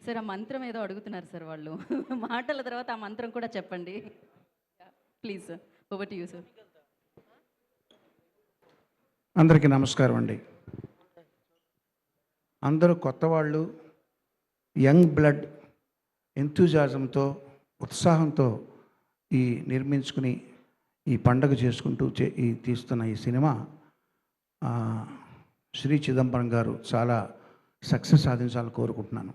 Sir ఆ మంత్రం ఏదో అడుగుతున్నారు సార్ వాళ్ళు. మాటల తర్వాత ఆ మంత్రం కూడా చెప్పండి. Please sir. Over to you sir. అందరికీ నమస్కారం అండి. అందరూ కొత్త వాళ్ళు, యంగ్ బ్లడ్, ఎంతూజాజంతో, ఉత్సాహంతో ఈ నిర్మించుకుని ఈ పండగ చేసుకుంటూ ఈ తీస్తున్న ఈ సినిమా శ్రీ చిదంబరం గారు చాలా సక్సెస్ సాధించాలని కోరుకుంటున్నాను.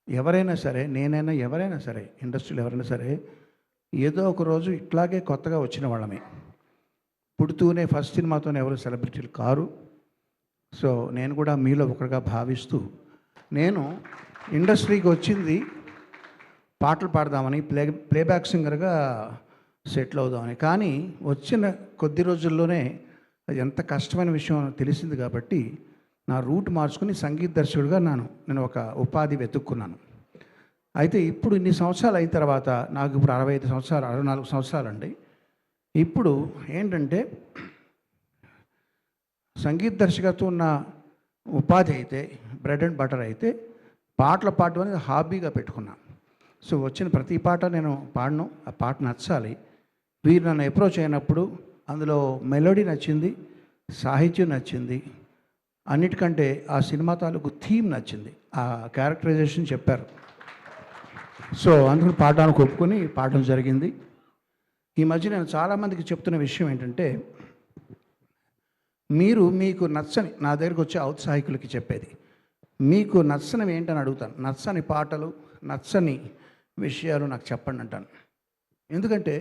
ఎవరైనా సరే, నేనైనా ఎవరైనా సరే, ఇండస్ట్రీలో ఎవరైనా సరే ఏదో ఒక రోజు ఇట్లాగే కొత్తగా వచ్చిన వాళ్ళమే. పుడుతూనే ఫస్ట్ సినిమాతోనే ఎవరు సెలబ్రిటీలు కారు. సో నేను కూడా మీలో ఒకరిగా భావిస్తూ, నేను ఇండస్ట్రీకి వచ్చింది పాటలు పాడదామని, ప్లేబ్యాక్ సింగర్గా సెటిల్ అవుదామని. కానీ వచ్చిన కొద్ది రోజుల్లోనే అది ఎంత కష్టమైన విషయం తెలిసింది కాబట్టి నా రూట్ మార్చుకుని సంగీత దర్శకుడిగా నేను ఒక ఉపాధి వెతుక్కున్నాను. అయితే ఇప్పుడు ఇన్ని సంవత్సరాలు అయిన తర్వాత, నాకు ఇప్పుడు 65 సంవత్సరాలు, 64 సంవత్సరాలు అండి. ఇప్పుడు ఏంటంటే సంగీత దర్శకత్వం ఉన్న ఉపాధి అయితే, బ్రెడ్ అండ్ బటర్ అయితే, పాటలు పాడడం అనేది హాబీగా పెట్టుకున్నాను. సో వచ్చిన ప్రతి పాట నేను పాడను, ఆ పాట నచ్చాలి. వీరు నన్ను అప్రోచ్ అయినప్పుడు అందులో మెలోడీ నచ్చింది, సాహిత్యం నచ్చింది, అన్నిటికంటే ఆ సినిమా తాలూకు థీమ్ నచ్చింది, ఆ క్యారెక్టరైజేషన్ చెప్పారు. సో అందుకు పాడడానికి ఒప్పుకొని పాడడం జరిగింది. ఈ మధ్య నేను చాలామందికి చెప్తున్న విషయం ఏంటంటే, మీకు నచ్చని, నా దగ్గరికి వచ్చే ఔత్సాహికులకి చెప్పేది, మీకు నచ్చనివి ఏంటని అడుగుతాను. నచ్చని పాటలు, నచ్చని విషయాలు నాకు చెప్పండి అంటాను. ఎందుకంటే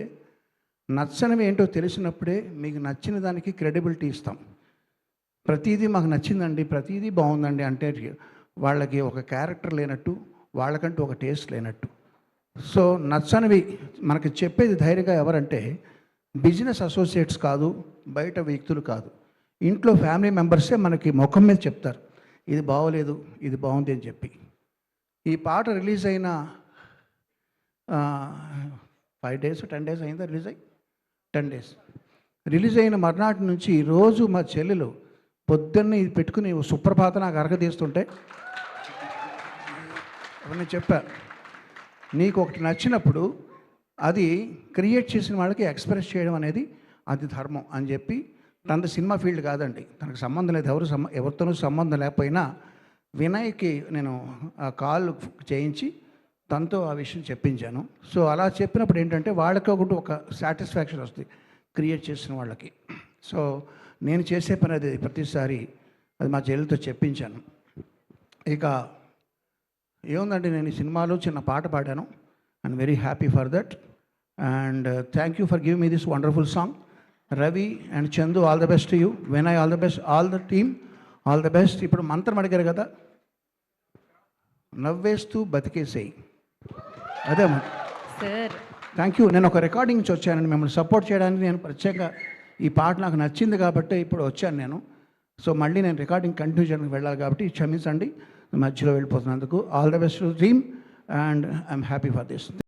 నచ్చనివి ఏంటో తెలిసినప్పుడే మీకు నచ్చిన దానికి క్రెడిబిలిటీ ఇస్తాం. ప్రతిదీ మాకు నచ్చిందండి, ప్రతిదీ బాగుందండి అంటే వాళ్ళకి ఒక క్యారెక్టర్ లేనట్టు, వాళ్ళకంటూ ఒక టేస్ట్ లేనట్టు. సో నచ్చనివి మనకి చెప్పేది ధైర్యంగా ఎవరంటే బిజినెస్ అసోసియేట్స్ కాదు, బయట వ్యక్తులు కాదు, ఇంట్లో ఫ్యామిలీ మెంబర్సే మనకి ముఖం మీద చెప్తారు, ఇది బాగోలేదు, ఇది బాగుంది అని చెప్పి. ఈ పాట రిలీజ్ అయిన 5 days 10 days అయిందా రిలీజ్ అయ్యి? 10 days. రిలీజ్ అయిన మర్నాటి నుంచి రోజు మా చెల్లెలు పొద్దున్నే ఇది పెట్టుకుని సుప్రభాత నాకు అరగదీస్తుంటే నేను చెప్పాను, నీకు ఒకటి నచ్చినప్పుడు అది క్రియేట్ చేసిన వాళ్ళకి ఎక్స్ప్రెస్ చేయడం అనేది అది ధర్మం అని చెప్పి. తనది సినిమా ఫీల్డ్ కాదండి, తనకు సంబంధం లేదు, ఎవరితోనూ సంబంధం లేకపోయినా వినయ్కి నేను ఆ కాల్ చేయించి తనతో ఆ విషయం చెప్పించాను. సో అలా చెప్పినప్పుడు ఏంటంటే వాళ్ళకి ఒక సాటిస్ఫాక్షన్ వస్తుంది క్రియేట్ చేసిన వాళ్ళకి. సో నేను చేసే పని అది ప్రతిసారి అది మా చెల్లెలతో చెప్పించాను. ఇక ఏముందండి, నేను ఈ సినిమాలో చిన్న పాట పాడాను. I'm very happy for that and thank you for giving me this wonderful song. Ravi and Chandu, all the best to you. Vinay, all the best, all the team, all the best. ఇప్పుడు మంత్రం అడిగారు కదా, నవ్వేస్తూ బతికేసేయి, అదే సార్. Thank you. నేను ఒక recording నుంచి వచ్చానండి మిమ్మల్ని సపోర్ట్ చేయడానికి. నేను ప్రత్యేకంగా ఈ పాట నాకు నచ్చింది కాబట్టి ఇప్పుడు వచ్చాను నేను. సో మళ్ళీ నేను రికార్డింగ్ కంటిన్యూ చేయడానికి వెళ్ళాలి కాబట్టి క్షమించండి మధ్యలో వెళ్ళిపోతున్నందుకు. All the best to team and I'm happy for this.